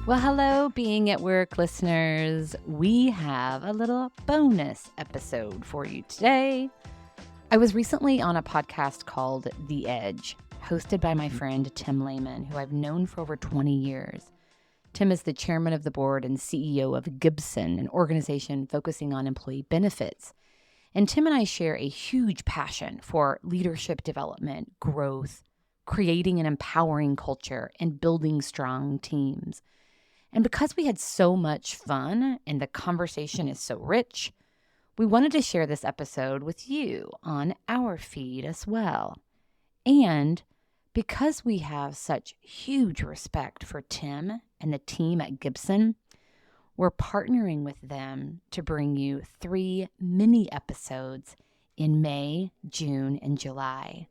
Well, hello, Being at Work listeners. We have a little bonus episode for you today. I was recently on a podcast called The Edge, hosted by my friend Tim Leman, who I've known for over 20 years. Tim is the chairman of the board and CEO of Gibson, an organization focusing on employee benefits. And Tim and I share a huge passion for leadership development, growth, creating an empowering culture, and building strong teams. And because we had so much fun and the conversation is so rich, we wanted to share this episode with you on our feed as well. And because we have such huge respect for Tim and the team at Gibson, we're partnering with them to bring you 3 mini episodes in May, June, and July.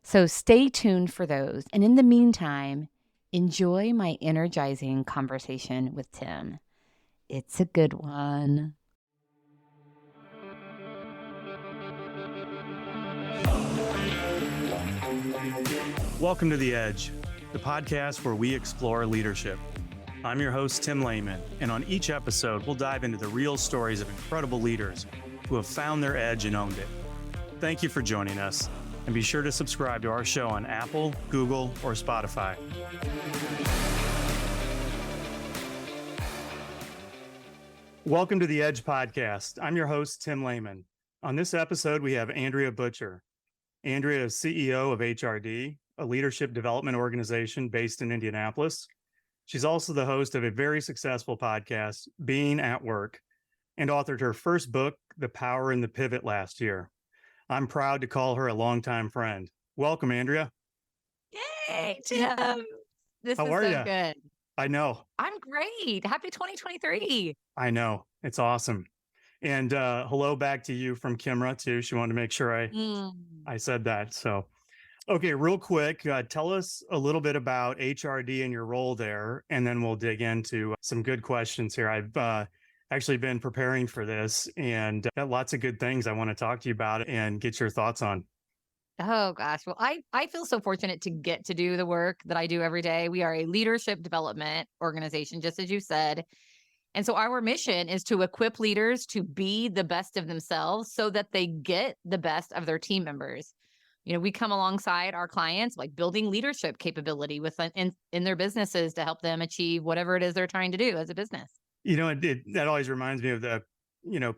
So stay tuned for those. And in the meantime, enjoy my energizing conversation with Tim. It's a good one. Welcome to The Edge, the podcast where we explore leadership. I'm your host, Tim Leman, and on each episode, we'll dive into the real stories of incredible leaders who have found their edge and owned it. Thank you for joining us, and be sure to subscribe to our show on Apple, Google, or Spotify. Welcome to The Edge podcast. I'm your host, Tim Leman. On this episode, we have Andrea Butcher. Andrea is CEO of HRD, a leadership development organization based in Indianapolis. She's also the host of a very successful podcast, Being at Work, and authored her first book, The Power in the Pivot, last year. I'm proud to call her a longtime friend. Welcome, Andrea. Yay, Tim. This How is are so you? good. I know. I'm great. Happy 2023. I know. It's awesome. And hello back to you from Kimra, too. She wanted to make sure I said that. So, okay, real quick, tell us a little bit about HRD and your role there, and then we'll dig into some good questions here. I've actually been preparing for this and got lots of good things I want to talk to you about and get your thoughts on. Oh, gosh. Well, I feel so fortunate to get to do the work that I do every day. We are a leadership development organization, just as you said. And so our mission is to equip leaders to be the best of themselves so that they get the best of their team members. You know, we come alongside our clients, like building leadership capability in their businesses to help them achieve whatever it is they're trying to do as a business. You know, that always reminds me of the,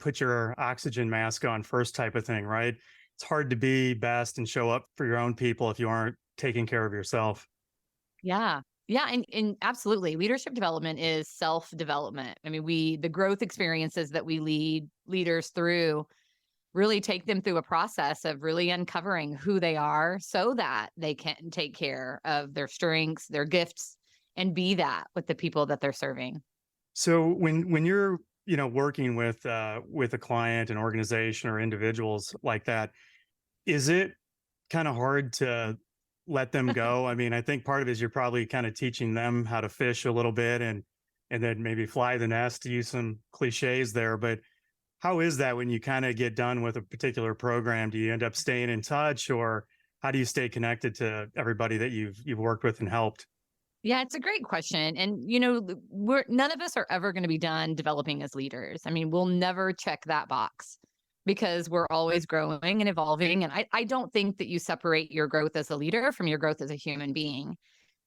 put your oxygen mask on first type of thing, right? It's hard to be best and show up for your own people if you aren't taking care of yourself. Yeah. Yeah. And absolutely. Leadership development is self-development. I mean, the growth experiences that we lead leaders through really take them through a process of really uncovering who they are so that they can take care of their strengths, their gifts, and be that with the people that they're serving. So when you're, working with a client, an organization, or individuals like that, is it kind of hard to let them go? I mean, I think part of it is you're probably kind of teaching them how to fish a little bit and then maybe fly the nest, to use some cliches there. But how is that when you kind of get done with a particular program? Do you end up staying in touch, or how do you stay connected to everybody that you've worked with and helped? Yeah, it's a great question. And, none of us are ever going to be done developing as leaders. I mean, we'll never check that box because we're always growing and evolving. And I don't think that you separate your growth as a leader from your growth as a human being.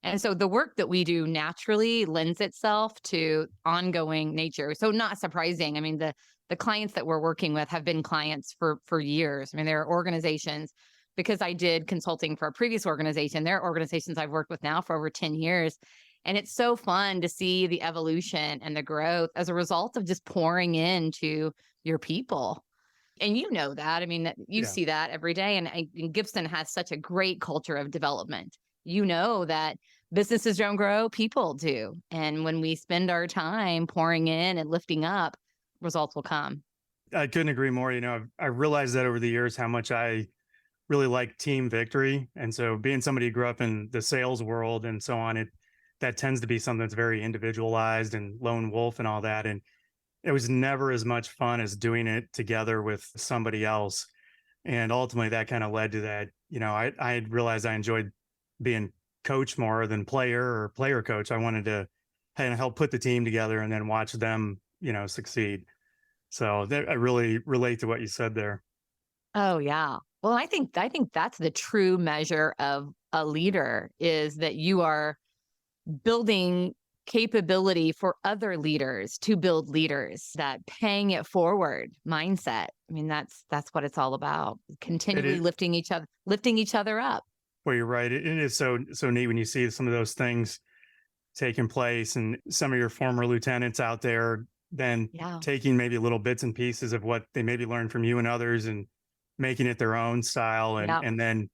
And so the work that we do naturally lends itself to ongoing nature. So not surprising. I mean, the clients that we're working with have been clients for years. I mean, there are organizations, because I did consulting for a previous organization, there are organizations I've worked with now for over 10 years. And it's so fun to see the evolution and the growth as a result of just pouring into your people. And you know that. I mean, you see that every day. And Gibson has such a great culture of development. You know that businesses don't grow, people do. And when we spend our time pouring in and lifting up, results will come. I couldn't agree more. I realized that over the years how much I really like team victory. And so being somebody who grew up in the sales world and so on, that tends to be something that's very individualized and lone wolf and all that. And it was never as much fun as doing it together with somebody else. And ultimately that kind of led to that. I realized I enjoyed being coach more than player or player coach. I wanted to and help put the team together and then watch them, succeed. So I really relate to what you said there. Oh, yeah. Well, I think that's the true measure of a leader is that you are building capability for other leaders to build leaders, that paying it forward mindset. I mean, that's what it's all about. It Continually is. lifting each other up. Well, you're right. It is so neat when you see some of those things taking place, and some of your former lieutenants out there then Yeah. taking maybe little bits and pieces of what they maybe learned from you and others and making it their own style, and Yeah. then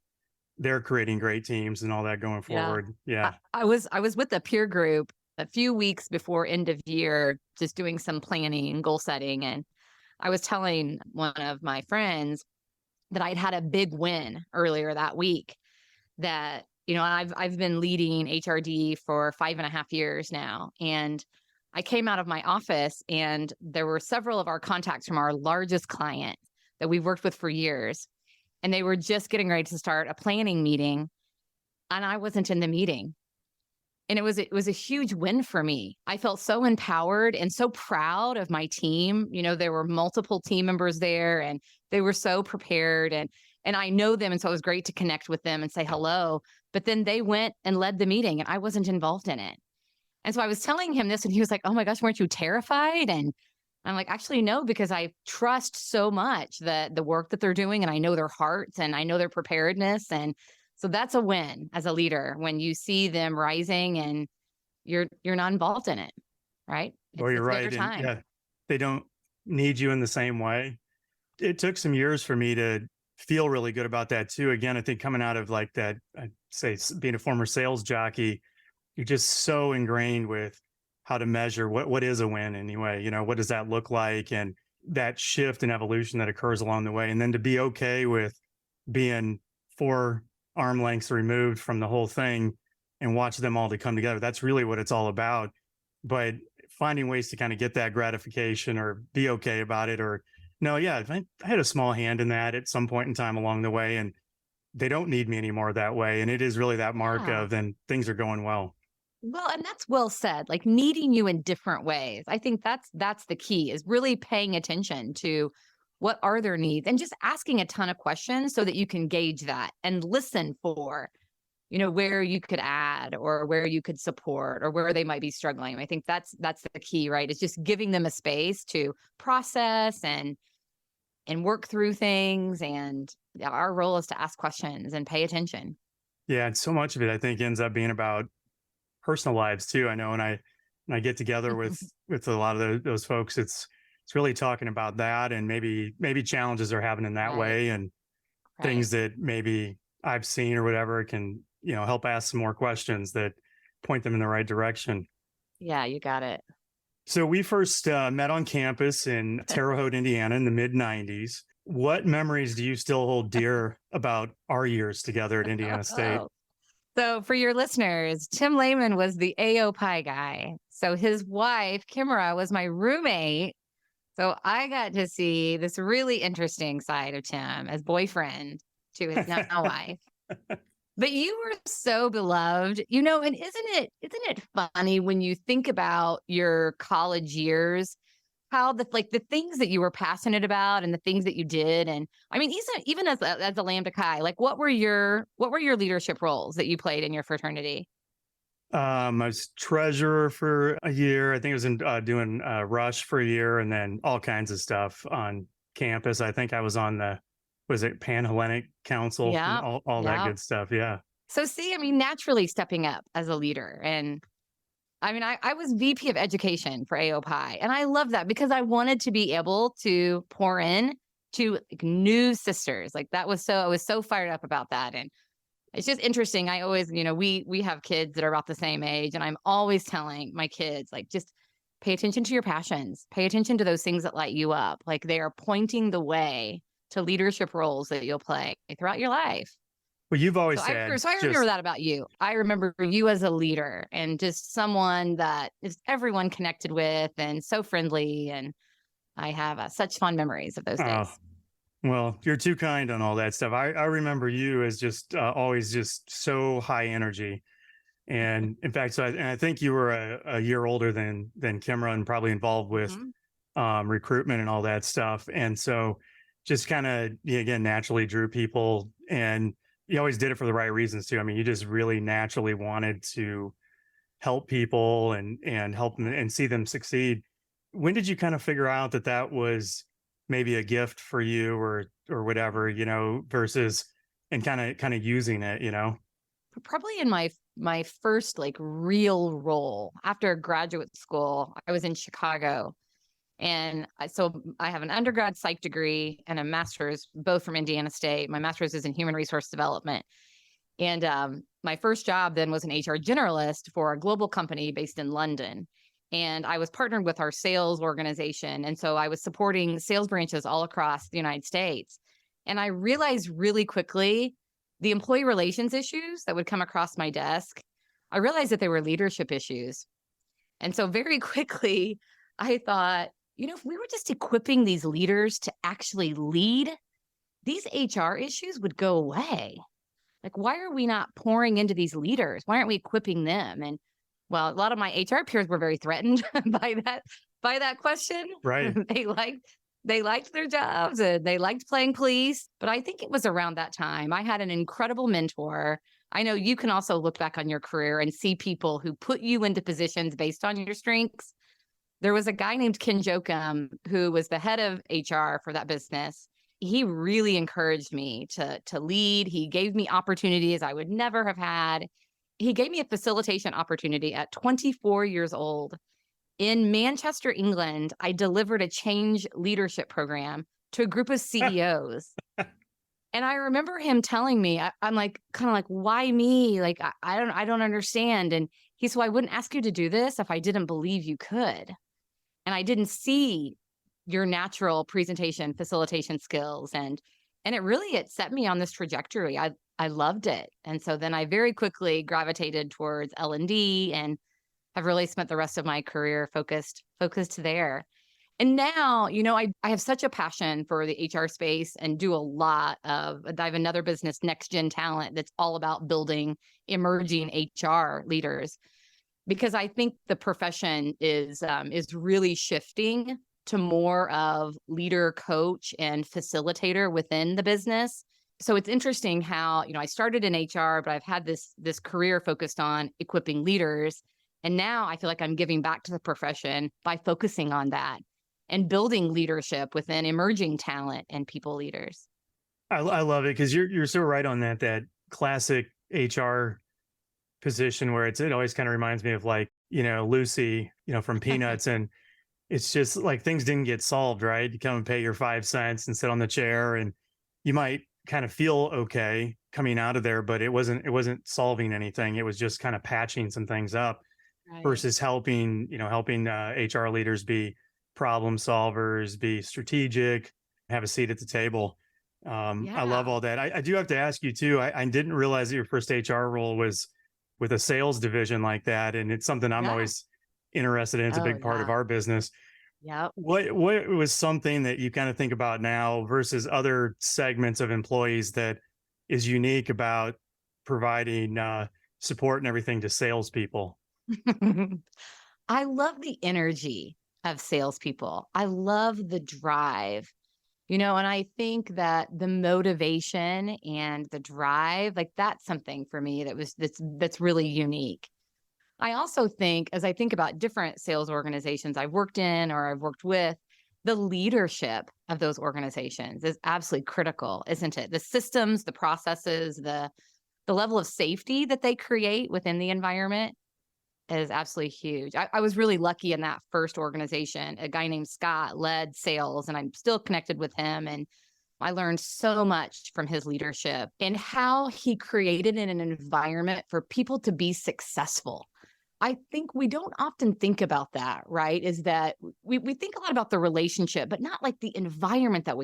they're creating great teams and all that going Yeah. forward. I, Yeah. I was with a peer group a few weeks before end of year, just doing some planning and goal setting. And I was telling one of my friends that I'd had a big win earlier that week. That, I've been leading HRD for 5.5 years now. And I came out of my office and there were several of our contacts from our largest client that we've worked with for years. And they were just getting ready to start a planning meeting. And I wasn't in the meeting. And it was a huge win for me. I felt so empowered and so proud of my team. There were multiple team members there and they were so prepared, and I know them, and so it was great to connect with them and say hello. But then they went and led the meeting and I wasn't involved in it. And so I was telling him this and he was like, "Oh my gosh, weren't you terrified?" And I'm like, "Actually no, because I trust so much the work that they're doing, and I know their hearts and I know their preparedness." And so that's a win as a leader when you see them rising and you're not involved in it, right? Well, you're It's their right. And time. yeah, they don't need you in the same way. It took some years for me to feel really good about that too. Again, I think coming out of like that, I'd say being a former sales jockey, you're just so ingrained with how to measure what is a win anyway. What does that look like? And that shift and evolution that occurs along the way. And then to be okay with being 4 arm lengths removed from the whole thing and watch them all to come together. That's really what it's all about. But finding ways to kind of get that gratification or be okay about it, or no, yeah, I had a small hand in that at some point in time along the way, and they don't need me anymore that way. And it is really that mark Yeah. of then things are going well. Well, and that's well said, like needing you in different ways. I think that's the key is really paying attention to what are their needs and just asking a ton of questions so that you can gauge that and listen for, where you could add or where you could support or where they might be struggling. I think that's the key, right? It's just giving them a space to process and work through things. And our role is to ask questions and pay attention. Yeah, and so much of it I think ends up being about personal lives too. I know, and I get together with a lot of those folks. It's really talking about that, and maybe challenges they're having in that Right. way, and Right. things that maybe I've seen or whatever can help ask some more questions that point them in the right direction. Yeah, you got it. So we first met on campus in Terre Haute, Indiana, in the mid '90s. What memories do you still hold dear about our years together at Indiana State? Oh. So for your listeners, Tim Leman was the AOPI guy. So his wife, Kimera, was my roommate. So I got to see this really interesting side of Tim as boyfriend to his now wife. But you were so beloved, and isn't it funny when you think about your college years, how the things that you were passionate about and the things that you did, and I mean, even as a Lambda Chi, like what were your leadership roles that you played in your fraternity? I was treasurer for a year. I think I was in doing Rush for a year, and then all kinds of stuff on campus. I think I was on was it Pan-Hellenic Council and Yeah, all that yeah. good stuff. Yeah. So see, I mean, naturally stepping up as a leader, and I mean, I was VP of education for AOPI, and I love that because I wanted to be able to pour in to like, new sisters. Like I was so fired up about that. And it's just interesting. I always, we have kids that are about the same age, and I'm always telling my kids, like, just pay attention to your passions, pay attention to those things that light you up. Like they are pointing the way to leadership roles that you'll play throughout your life. Well, you've So always I said so I remember just that about you. I remember you as a leader and just someone that is everyone connected with and so friendly. And I have such fond memories of those oh, days. well, you're too kind on all that stuff. I remember you as just always just so high energy. And in fact, and I think you were a year older than Kimra and probably involved with Mhm. recruitment and all that stuff. And so just kind of, again, naturally drew people, and you always did it for the right reasons too. I mean, you just really naturally wanted to help people and help them and see them succeed. When did you kind of figure out that that was maybe a gift for you or whatever, versus and kind of using it, Probably in my first like real role after graduate school, I was in Chicago. And so I have an undergrad psych degree and a master's, both from Indiana State. My master's is in human resource development. And my first job then was an HR generalist for a global company based in London. And I was partnered with our sales organization. And so I was supporting sales branches all across the United States. And I realized really quickly the employee relations issues that would come across my desk. I realized that they were leadership issues. And so very quickly, I thought, if we were just equipping these leaders to actually lead, these HR issues would go away. Like, why are we not pouring into these leaders? Why aren't we equipping them? And well, a lot of my HR peers were very threatened by that question. Right. they liked their jobs and they liked playing police. But I think it was around that time I had an incredible mentor. I know you can also look back on your career and see people who put you into positions based on your strengths. There was a guy named Ken Jokum who was the head of HR for that business. He really encouraged me to lead. He gave me opportunities I would never have had. He gave me a facilitation opportunity at 24 years old. In Manchester, England, I delivered a change leadership program to a group of CEOs. And I remember him telling me, I'm like, kind of like, why me? Like, I don't understand. And he said, well, I wouldn't ask you to do this if I didn't believe you could. And I didn't see your natural presentation, facilitation skills. And it set me on this trajectory. I loved it. And so then I very quickly gravitated towards L&D and have really spent the rest of my career focused there. And now, I have such a passion for the HR space and do a lot of, I have another business, Next Gen Talent, that's all about building emerging HR leaders, because I think the profession is really shifting to more of leader, coach, and facilitator within the business. So it's interesting how, I started in HR, but I've had this career focused on equipping leaders. And now I feel like I'm giving back to the profession by focusing on that and building leadership within emerging talent and people leaders. I love it because you're so right on that classic HR position where it always kind of reminds me of like, Lucy, from Peanuts. And it's just like things didn't get solved, right? You come and pay your 5 cents and sit on the chair, and you might kind of feel okay coming out of there, but it wasn't solving anything. It was just kind of patching some things up Right. versus helping HR leaders be problem solvers, be strategic, have a seat at the table. I love Yeah. all that. I do have to ask you too. I didn't realize that your first HR role was with a sales division like that, and it's something I'm Yeah. always interested in. It's a Oh, big part of yeah. our business. Yep. What was something that you kind of think about now versus other segments of employees that is unique about providing support and everything to salespeople? I love the energy of salespeople. I love the drive, and I think that the motivation and the drive, like that's something for me that's really unique. I also think, as I think about different sales organizations I've worked in or I've worked with, the leadership of those organizations is absolutely critical, isn't it? The systems, the processes, the level of safety that they create within the environment is absolutely huge. I was really lucky in that first organization. A guy named Scott led sales, and I'm still connected with him. And I learned so much from his leadership and how he created an environment for people to be successful. I think we don't often think about that, right? Is that we think a lot about the relationship, but not like the environment that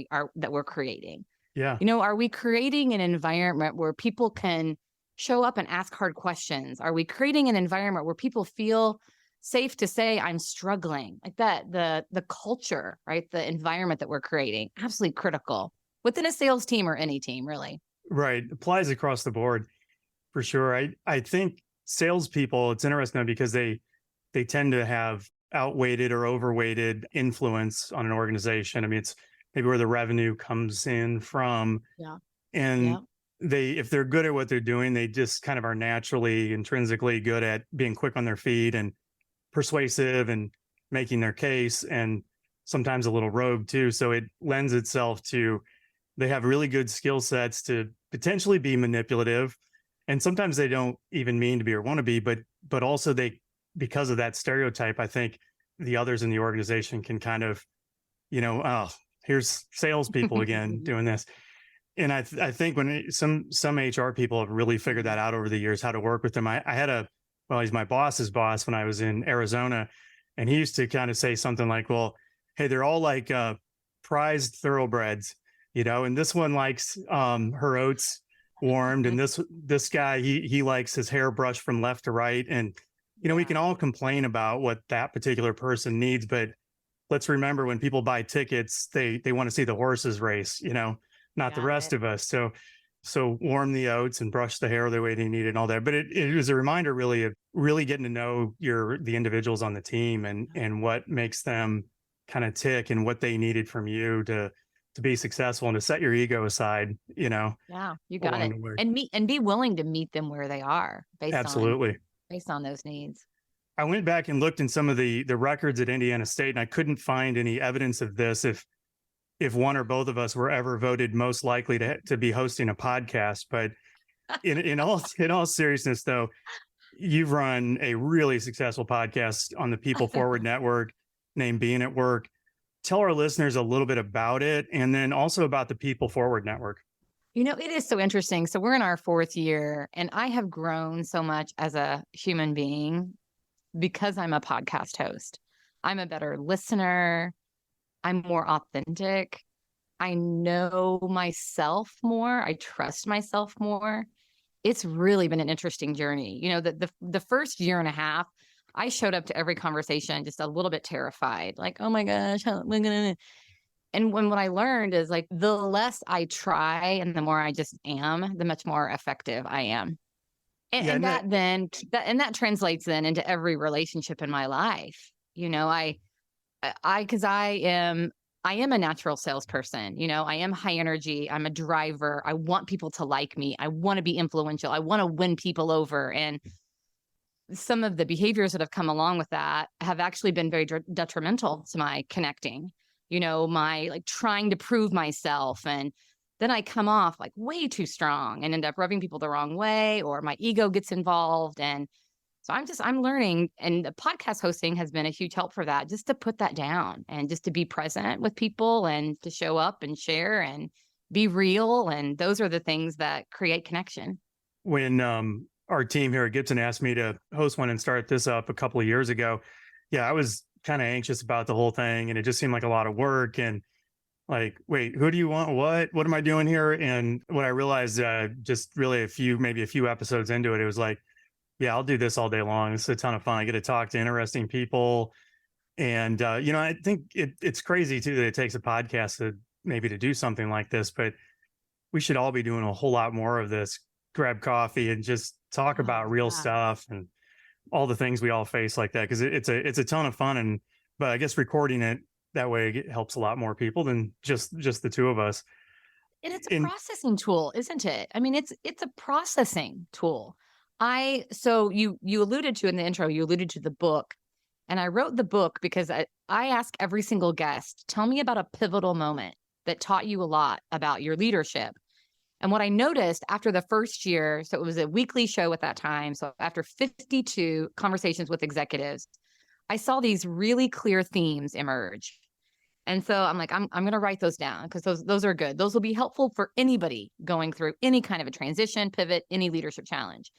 we're creating. Yeah. Are we creating an environment where people can show up and ask hard questions? Are we creating an environment where people feel safe to say, I'm struggling? Like that, the culture, right? The environment that we're creating, absolutely critical within a sales team or any team, really. Right. Applies across the board for sure. I think salespeople, it's interesting because they tend to have outweighted or overweighted influence on an organization. I mean, it's maybe where the revenue comes in from. Yeah. And Yeah. if they're good at what they're doing, they just kind of are naturally, intrinsically good at being quick on their feet and persuasive and making their case, and sometimes a little rogue too. So it lends itself to, they have really good skill sets to potentially be manipulative. And sometimes they don't even mean to be or want to be, but also they, because of that stereotype, I think the others in the organization can kind of, oh, here's salespeople again doing this. And I think when some HR people have really figured that out over the years, how to work with them. I had well, he's my boss's boss when I was in Arizona, and he used to kind of say something like, well, hey, they're all like prized thoroughbreds, and this one likes her oats warmed, and this guy, he likes his hair brushed from left to right. And we can all complain about what that particular person needs, but let's remember, when people buy tickets, they want to see the horses race, not the rest of us. So warm the oats and brush the hair the way they need it and all that. But it was a reminder really of really getting to know the individuals on the team and what makes them kind of tick and what they needed from you to be successful and to set your ego aside, Yeah, you got it. And be willing to meet them where they are based on those needs. I went back and looked in some of the records at Indiana State, and I couldn't find any evidence of this. If one or both of us were ever voted most likely to be hosting a podcast, but in all seriousness, though, you've run a really successful podcast on the People Forward Network named Being at Work. Tell our listeners a little bit about it, and then also about the People Forward Network. It is so interesting. So we're in our 4th year, and I have grown so much as a human being because I'm a podcast host. I'm a better listener. I'm more authentic. I know myself more. I trust myself more. It's really been an interesting journey. The first year and a half, I showed up to every conversation just a little bit terrified, like, oh my gosh, how am I gonna? And what I learned is, like, the less I try and the more I just am, the much more effective I am. And that translates then into every relationship in my life. Because I am a natural salesperson. I am high energy. I'm a driver. I want people to like me. I want to be influential. I want to win people over. And some of the behaviors that have come along with that have actually been very detrimental to my connecting, my like trying to prove myself. And then I come off like way too strong and end up rubbing people the wrong way, or my ego gets involved. And so I'm learning, and the podcast hosting has been a huge help for that, just to put that down and just to be present with people and to show up and share and be real. And those are the things that create connection. When our team here at Gibson asked me to host one and start this up a couple of years ago, I was kind of anxious about the whole thing, and it just seemed like a lot of work. And like, wait, who do you want? What am I doing here? And what I realized, just really maybe a few episodes into it, it was like, yeah, I'll do this all day long. It's a ton of fun. I get to talk to interesting people. And, I think it's crazy too, that it takes a podcast to do something like this, but we should all be doing a whole lot more of this. Grab coffee and just talk about real stuff and all the things we all face like that. Cause it's a ton of fun. But I guess recording it that way, it helps a lot more people than just the two of us. And it's a processing tool, isn't it? I mean, it's a processing tool. So you alluded to in the intro, you alluded to the book, and I wrote the book because I ask every single guest, tell me about a pivotal moment that taught you a lot about your leadership. And what I noticed after the first year, so it was a weekly show at that time. So after 52 conversations with executives, I saw these really clear themes emerge. And so I'm like, I'm going to write those down because those are good. Those will be helpful for anybody going through any kind of a transition, pivot, any leadership challenge.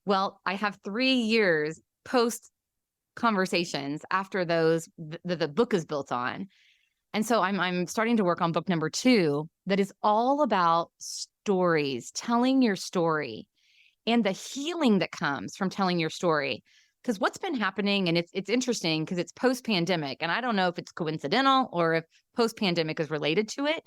Well, I have 3 years post conversations after those the book is built on. And so I'm starting to work on book number 2 that is all about stories, telling your story, and the healing that comes from telling your story. Because what's been happening, and it's interesting because it's post-pandemic, and I don't know if it's coincidental or if post-pandemic is related to it,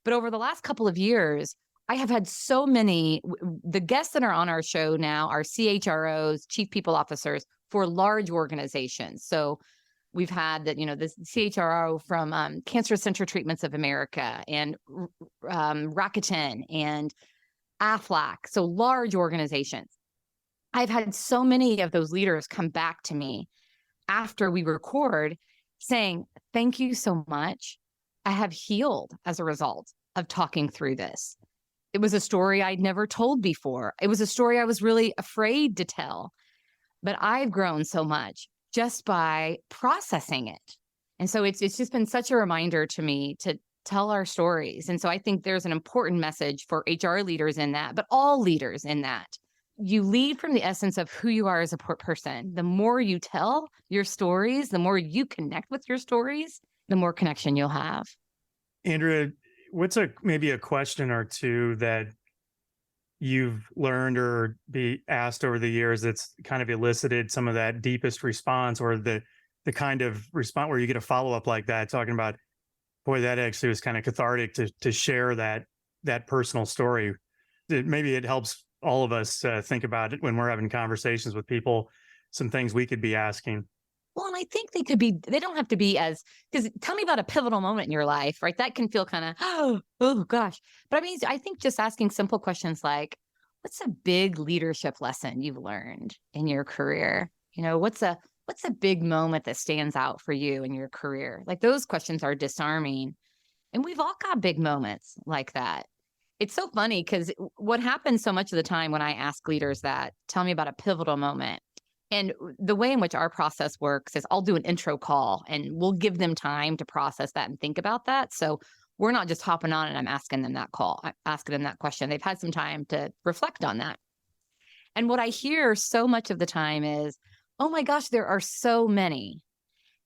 but over the last couple of years, I have had so many, the guests that are on our show now are CHROs, chief people officers for large organizations. So we've had that, the CHRO from Cancer Center Treatments of America and Rakuten and AFLAC. So large organizations. I've had so many of those leaders come back to me after we record saying, thank you so much. I have healed as a result of talking through this. It was a story I'd never told before. It was a story I was really afraid to tell, but I've grown so much just by processing it. And so it's just been such a reminder to me to tell our stories. And so I think there's an important message for HR leaders in that, but all leaders in that. You lead from the essence of who you are as a person. The more you tell your stories, the more you connect with your stories, the more connection you'll have. Andrea, what's maybe a question or two that you've learned or be asked over the years that's kind of elicited some of that deepest response, or the kind of response where you get a follow-up like that, talking about, boy, that actually was kind of cathartic to share that personal story. Maybe it helps all of us think about it when we're having conversations with people, some things we could be asking. Well, and I think they don't have to be because tell me about a pivotal moment in your life, right? That can feel kind of, oh gosh. But I think just asking simple questions like, what's a big leadership lesson you've learned in your career? What's a big moment that stands out for you in your career? Like, those questions are disarming. And we've all got big moments like that. It's so funny because what happens so much of the time when I ask leaders that, tell me about a pivotal moment. And the way in which our process works is I'll do an intro call and we'll give them time to process that and think about that. So we're not just hopping on and I'm asking them that question. They've had some time to reflect on that. And what I hear so much of the time is, oh my gosh, there are so many.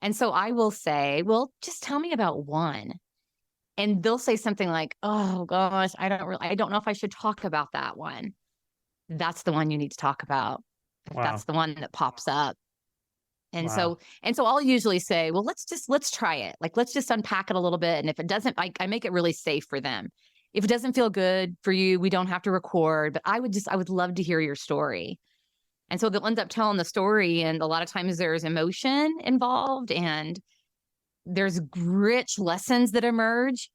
And so I will say, well, just tell me about one. And they'll say something like, oh gosh, I don't know if I should talk about that one. That's the one you need to talk about. Wow. That's the one that pops up. And Wow. so I'll usually say, well, let's try it. Like, let's just unpack it a little bit. And if it doesn't, I make it really safe for them. If it doesn't feel good for you, we don't have to record, but I would love to hear your story. And so they'll end up telling the story. And a lot of times there's emotion involved and there's rich lessons that emerge.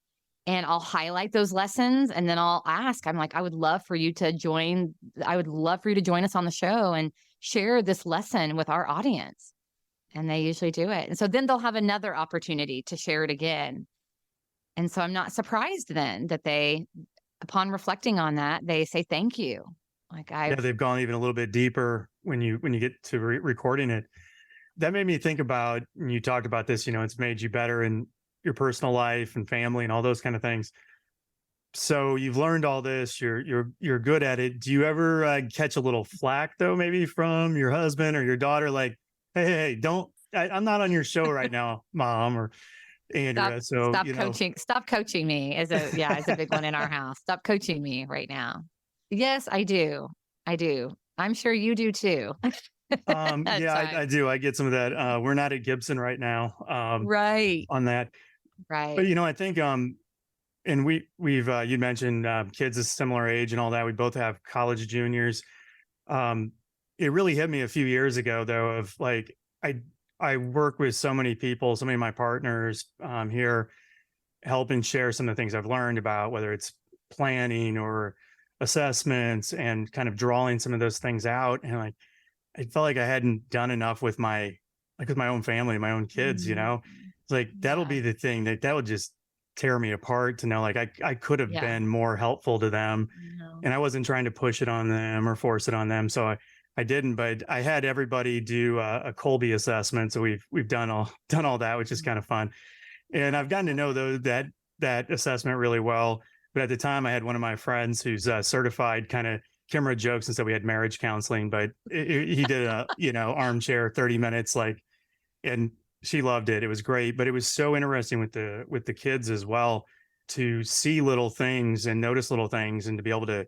And I'll highlight those lessons and then I'll ask, I'm like, I would love for you to join us on the show and share this lesson with our audience. And they usually do it. And so then they'll have another opportunity to share it again. And so I'm not surprised then that upon reflecting on that, they say, thank you. Like, they've gone even a little bit deeper when you get to recording it. That made me think about, and you talked about this, it's made you better in your personal life and family and all those kind of things. So you've learned all this, you're good at it. Do you ever catch a little flack though, maybe from your husband or your daughter? Like, hey, I'm not on your show right now, Mom or Andrea. Stop coaching me is a big one in our house. Stop coaching me right now. Yes, I do. I'm sure you do too. I do. I get some of that. We're not at Gibson right now. Right. On that. Right. But I think and we've you mentioned kids of similar age and all that. We both have college juniors. It really hit me a few years ago though, of like I work with so many people, so many of my partners here, helping share some of the things I've learned about whether it's planning or assessments and kind of drawing some of those things out. And like I felt like I hadn't done enough with my own family, my own kids, It's like, that'll be the thing that would just tear me apart to know, like, I could have been more helpful to them and I wasn't trying to push it on them or force it on them. So I didn't, but I had everybody do a Colby assessment. So we've done all that, which is kind of fun. And I've gotten to know that assessment really well. But at the time I had one of my friends who's certified, kind of Kimra jokes and said we had marriage counseling, but he did a, armchair 30 minutes, like, and she loved it. It was great, but it was so interesting with the kids as well, to see little things and notice little things and to be able to,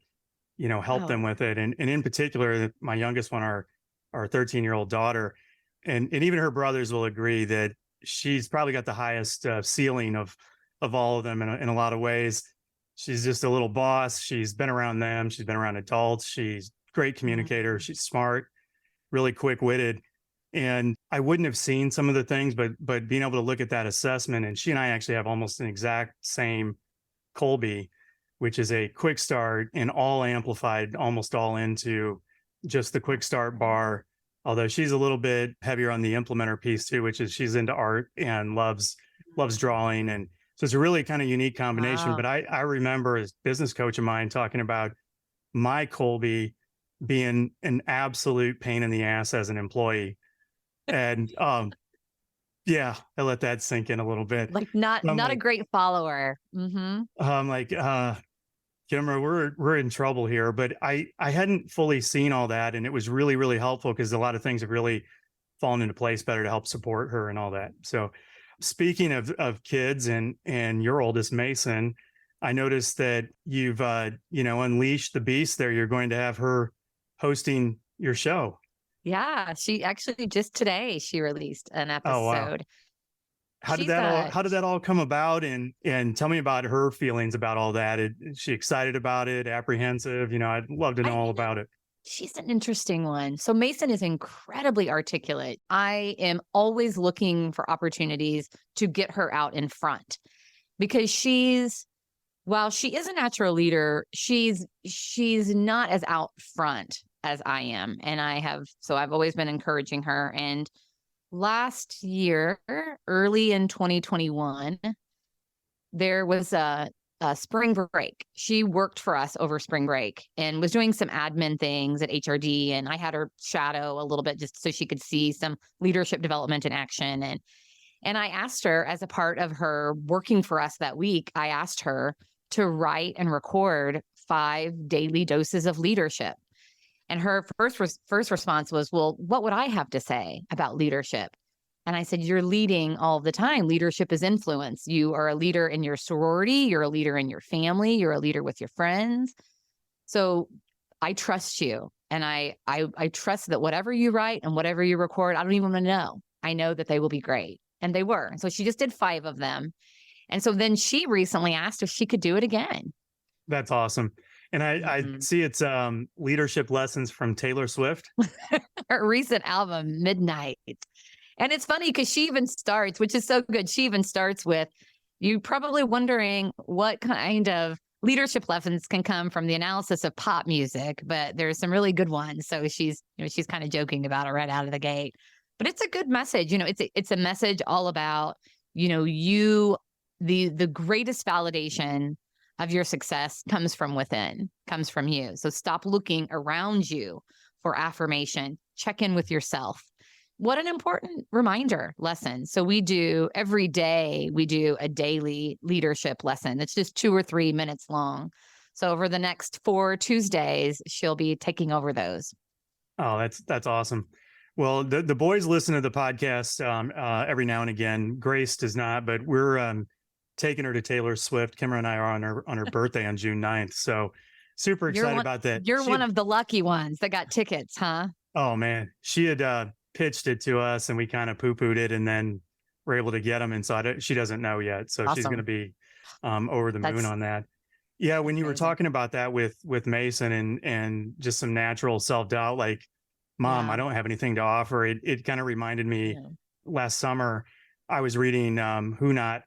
help them with it. And in particular, my youngest one, our 13-year-old daughter, and even her brothers will agree that she's probably got the highest ceiling of all of them in a lot of ways. She's just a little boss. She's been around them. She's been around adults. She's a great communicator. Mhm. She's smart, really quick-witted. And I wouldn't have seen some of the things, but being able to look at that assessment, and she and I actually have almost an exact same Colby, which is a quick start and all amplified, almost all into just the quick start bar. Although she's a little bit heavier on the implementer piece too, which is she's into art and loves drawing. And so it's a really kind of unique combination. Wow. But I remember as business coach of mine talking about my Colby being an absolute pain in the ass as an employee. And yeah, I let that sink in a little bit. Like not I'm not a like, great follower. I'm like, Kimra, we're in trouble here. But I hadn't fully seen all that, and it was really, really helpful because a lot of things have really fallen into place better to help support her and all that. So speaking of kids and your oldest Mason, I noticed that you've unleashed the beast there. You're going to have her hosting your show. Yeah, she actually just today she released an Oh wow. episode. How did She's that all how did that all come about, and tell me about her feelings about all that? Is she excited about it, apprehensive? I'd love to know I all you know, about it. she's an interesting one. So Mason is incredibly articulate. I am always looking for opportunities to get her out in front because while she is a natural leader, she's not as out front as I am. And I've always been encouraging her. And last year, early in 2021, there was a spring break. She worked for us over spring break and was doing some admin things at HRD. And I had her shadow a little bit just so she could see some leadership development in action. And I asked her, as a part of her working for us that week, I asked her to write and record 5 daily doses of leadership. And her first response was, well, what would I have to say about leadership? And I said, you're leading all the time. Leadership is influence. You are a leader in your sorority. You're a leader in your family. You're a leader with your friends. So I trust you. And I trust that whatever you write and whatever you record, I don't even want to know. I know that they will be great. And they were. So she just did 5 of them. And so then she recently asked if she could do it again. That's awesome. And I Mhm. see it's leadership lessons from Taylor Swift. Her recent album, Midnight. And it's funny because she even starts, which is so good. She even starts with, you probably wondering what kind of leadership lessons can come from the analysis of pop music, but there's some really good ones. So she's kind of joking about it right out of the gate. But it's a good message. It's a message all about, the greatest validation of your success comes from within, comes from you. So stop looking around you for affirmation. Check in with yourself. What an important reminder lesson. So every day, we do a daily leadership lesson. It's just 2 or 3 minutes long. So over the next 4 Tuesdays, she'll be taking over those. Oh, that's awesome. Well, the boys listen to the podcast every now and again. Grace does not, but we're taking her to Taylor Swift. Kimra and I are on her birthday on June 9th. So super excited about that. You're one of the lucky ones that got tickets, huh? Oh man, she had pitched it to us, and we kind of poo-pooed it, and then we're able to get them. And so she doesn't know yet, so she's going to Awesome. be over the moon That's on that. Yeah, when you were amazing. talking about that with Mason and just some natural self-doubt, like, Mom, I Yeah. don't have anything to offer. It kind of reminded me Yeah. last summer. I was reading Who Not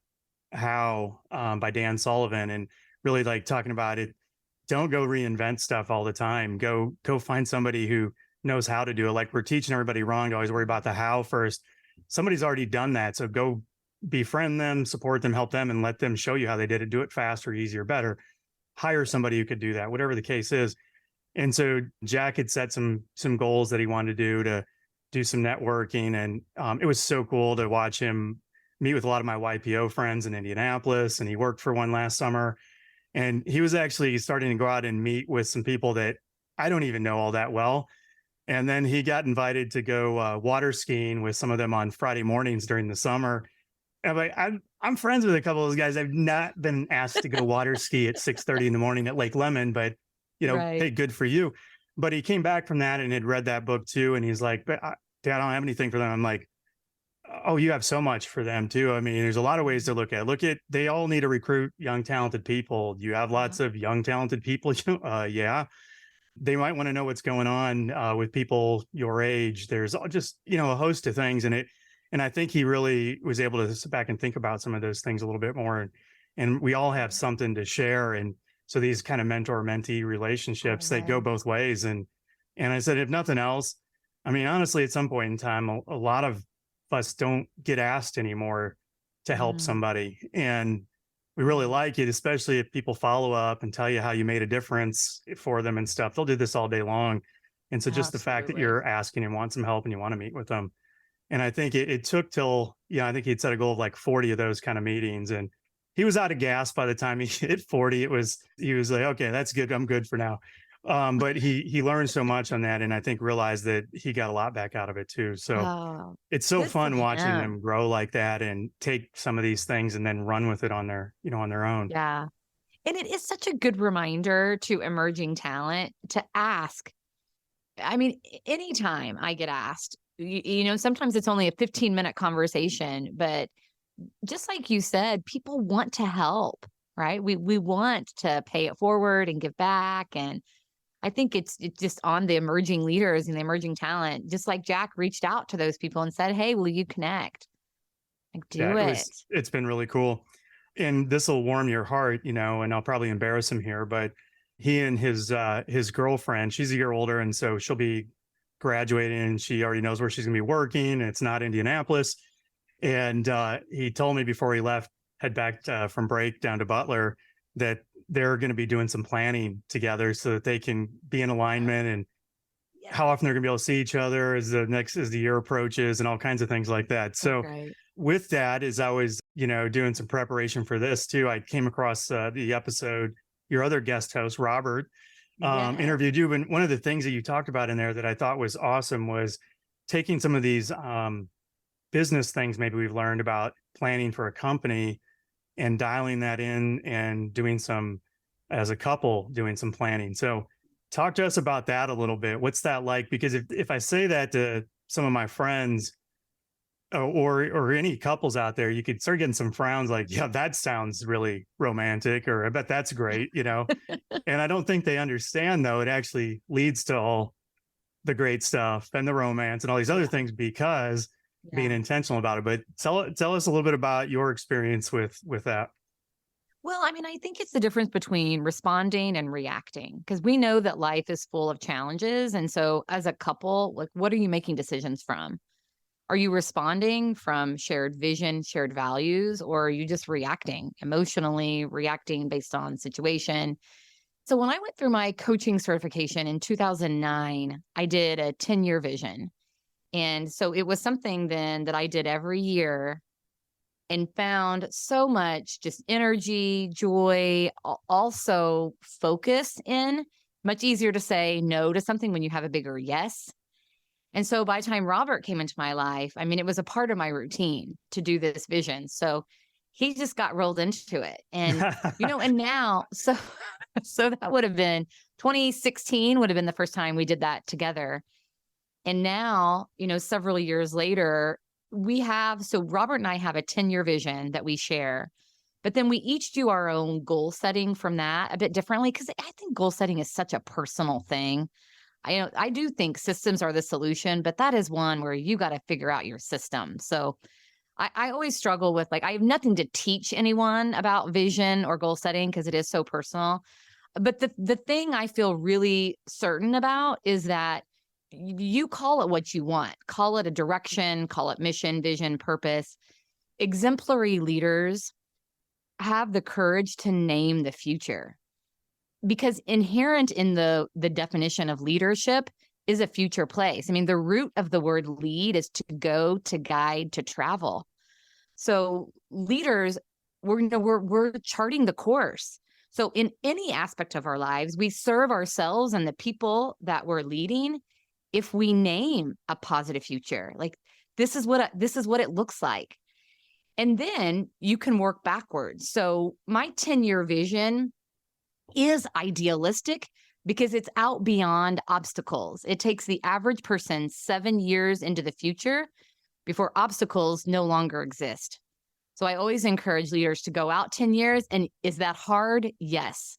How by Dan Sullivan, and really like talking about it. Don't go reinvent stuff all the time. Go find somebody who knows how to do it. Like, we're teaching everybody wrong to always worry about the how first. Somebody's already done that. So go befriend them, support them, help them, and let them show you how they did it. Do it faster, easier, better. Hire somebody who could do that, whatever the case is. And so Jack had set some goals that he wanted to do some networking, and it was so cool to watch him meet with a lot of my YPO friends in Indianapolis, and he worked for one last summer. And he was actually starting to go out and meet with some people that I don't even know all that well. And then he got invited to go water skiing with some of them on Friday mornings during the summer. And I'm friends with a couple of those guys. I've not been asked to go water ski at 6:30 in the morning at Lake Lemon, but Right. hey, good for you. But he came back from that and had read that book too, and he's like, "But Dad, I don't have anything for them." I'm like, Oh, you have so much for them too. I mean, there's a lot of ways to look at it. Look at they all need to recruit young, talented people. You have Yeah. lots of young, talented people. Yeah, they might want to know what's going on with people your age. There's just a host of things in it, and I think he really was able to sit back and think about some of those things a little bit more. And we all have something to share, and so these kind of mentor mentee relationships they go Always. both ways. And I said, if nothing else, I mean, honestly, at some point in time, a lot of us don't get asked anymore to help Mm, somebody, and we really right. like it, especially if people follow up and tell you how you made a difference for them and stuff. They'll do this all day long. And so just the fact that Absolutely. you're asking and want some help and you want to meet with them. And I think it took till, I think he'd set a goal of like 40 of those kind of meetings. And he was out of gas by the time he hit 40. He was like, okay, that's good. I'm good for now. But he learned so much on that. And I think realized that he got a lot back out of it too. So Oh, it's so good for fun watching him. them grow like that and take some of these things and then run with it on their own. Yeah. And it is such a good reminder to emerging talent to ask. I mean, anytime I get asked, sometimes it's only a 15-minute conversation, but just like you said, people want to help, right? We want to pay it forward and give back. And I think it's just on the emerging leaders and the emerging talent, just like Jack reached out to those people and said, "Hey, will you connect? Like, Yeah, do it." it's been really cool. And this will warm your heart, and I'll probably embarrass him here, but he and his girlfriend, she's a year older, and so she'll be graduating and she already knows where she's gonna be working. And it's not Indianapolis. And he told me before he left, head back from break down to Butler, that they're going to be doing some planning together so that they can be in Yeah. alignment and how Yes. often they're going to be able to see each other as the year approaches and all kinds of things like that. So So great. with that, as I was doing some preparation for this too, I came across the episode your other guest host Robert Yes. interviewed you, and one of the things that you talked about in there that I thought was awesome was taking some of these business things maybe we've learned about planning for a company and dialing that in and doing some as a couple doing some planning. So talk to us about that a little bit. What's that like? Because if I say that to some of my friends or any couples out there, you could start getting some frowns like, yeah, that sounds really romantic, or I bet that's great. And I don't think they understand though, it actually leads to all the great stuff and the romance and all these other Yeah. things because being Yeah. intentional about it. But tell us a little bit about your experience with that. Well, I mean, I think it's the difference between responding and reacting because we know that life is full of challenges. And so, as a couple, like, what are you making decisions from? Are you responding from shared vision, shared values, or are you just reacting emotionally, reacting based on situation? So, when I went through my coaching certification in 2009, I did a 10-year vision. And so, it was something then that I did every year and found so much just energy, joy, also focus in. Much easier to say no to something when you have a bigger yes. And so by the time Robert came into my life, I mean, it was a part of my routine to do this vision. So he just got rolled into it. And now, so that would have been 2016 would have been the first time we did that together. And now, several years later, so Robert and I have a 10-year vision that we share, but then we each do our own goal setting from that a bit differently because I think goal setting is such a personal thing. I do think systems are the solution, but that is one where you got to figure out your system. So I always struggle with I have nothing to teach anyone about vision or goal setting because it is so personal. But the thing I feel really certain about is that you call it what you want. Call it a direction, call it mission, vision, purpose. Exemplary leaders have the courage to name the future because inherent in the definition of leadership is a future place. I mean, the root of the word lead is to go, to guide, to travel. So leaders, we're charting the course. So in any aspect of our lives, we serve ourselves and the people that we're leading if we name a positive future. Like this is what it looks like. And then you can work backwards. So my 10-year vision is idealistic because it's out beyond obstacles. It takes the average person 7 years into the future before obstacles no longer exist. So I always encourage leaders to go out 10 years. And is that hard? Yes.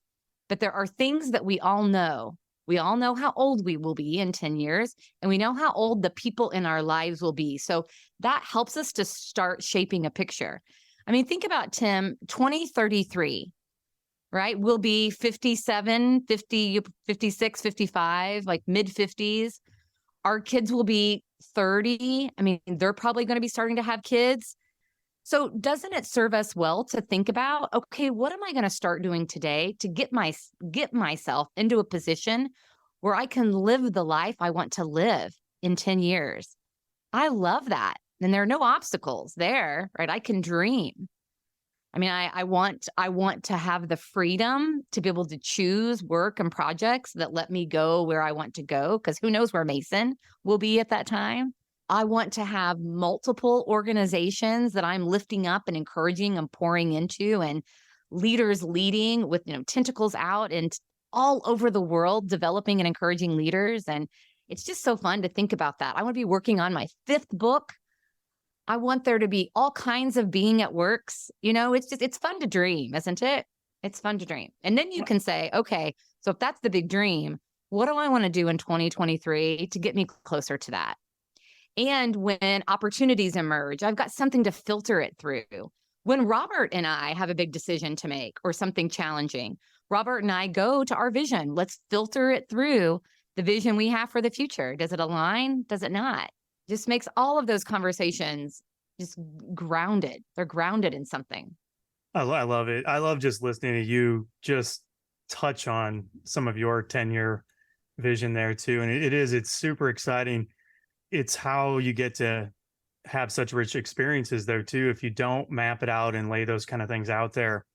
But there are things that we all know. We all know how old we will be in 10 years, and we know how old the people in our lives will be. So that helps us to start shaping a picture. I mean, think about Tim, 2033, right? We'll be 57, 50, 56, 55, like mid 50s. Our kids will be 30. I mean, they're probably going to be starting to have kids. So doesn't it serve us well to think about, okay, what am I going to start doing today to get myself into a position where I can live the life I want to live in 10 years? I love that. And there are no obstacles there, right? I can dream. I mean, I want to have the freedom to be able to choose work and projects that let me go where I want to go, because who knows where Mason will be at that time. I want to have multiple organizations that I'm lifting up and encouraging and pouring into, and leaders leading with, tentacles out and all over the world, developing and encouraging leaders. And it's just so fun to think about that. I want to be working on my 5th book. I want there to be all kinds of being at works. It's fun to dream, isn't it? It's fun to dream. And then you can say, okay, so if that's the big dream, what do I want to do in 2023 to get me closer to that? And when opportunities emerge, I've got something to filter it through. When Robert and I have a big decision to make or something challenging, Robert and I go to our vision. Let's filter it through the vision we have for the future. Does it align? Does it not? Just makes all of those conversations just grounded. They're grounded in something. I love it. I love just listening to you just touch on some of your 10-year vision there too. And it's super exciting. It's how you get to have such rich experiences though too. If you don't map it out and lay those kind of things out there,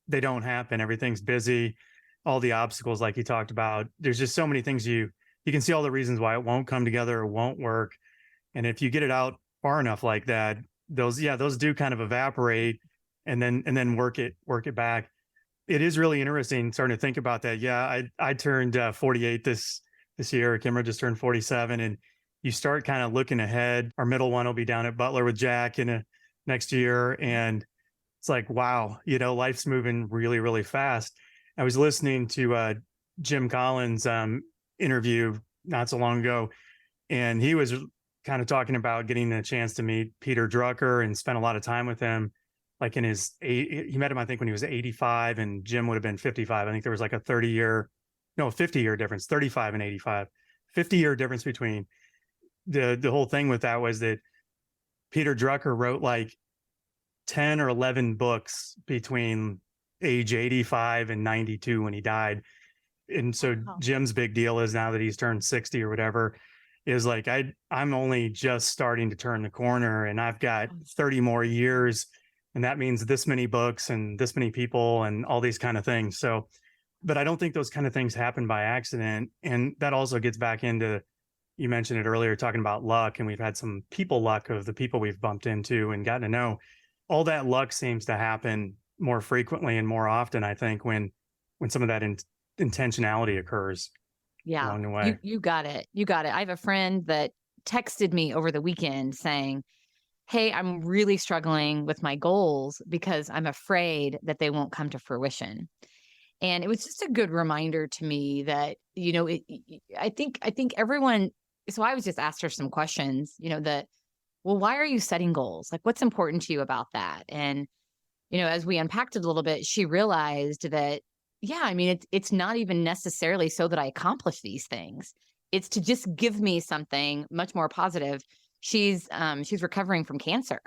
they don't happen. Everything's busy, all the obstacles like you talked about. There's just so many things you can see all the reasons why it won't come together or won't work. And if you get it out far enough like that, those do kind of evaporate and then work it back. It is really interesting starting to think about that. Yeah, I turned 48 this year. Kimra just turned 47, and you start kind of looking ahead. Our middle one will be down at Butler with Jack in next year, and it's like, wow, life's moving really, really fast. I was listening to Jim Collins' interview not so long ago, and he was kind of talking about getting a chance to meet Peter Drucker and spent a lot of time with him. Like he met him, I think, when he was 85, and Jim would have been 55. I think there was like a 50-year difference, 35 and 85, 50-year difference between. The whole thing with that was that Peter Drucker wrote like 10 or 11 books between age 85 and 92 when he died. And so Jim's big deal is, now that he's turned 60 or whatever, is like, I'm only just starting to turn the corner, and I've got 30 more years, and that means this many books and this many people and all these kind of things. So, but I don't think those kind of things happen by accident. And that also gets back into, you mentioned it earlier, talking about luck, and we've had some people luck of the people we've bumped into and gotten to know. All that luck seems to happen more frequently and more often, I think, when some of that intentionality occurs. Yeah, along the way. You got it. You got it. I have a friend that texted me over the weekend saying, hey, I'm really struggling with my goals because I'm afraid that they won't come to fruition. And it was just a good reminder to me that, I think everyone, so I was just asked her some questions, well, why are you setting goals? Like, what's important to you about that? And, as we unpacked it a little bit, she realized that, yeah, I mean, it's not even necessarily so that I accomplish these things. It's to just give me something much more positive. She's recovering from cancer.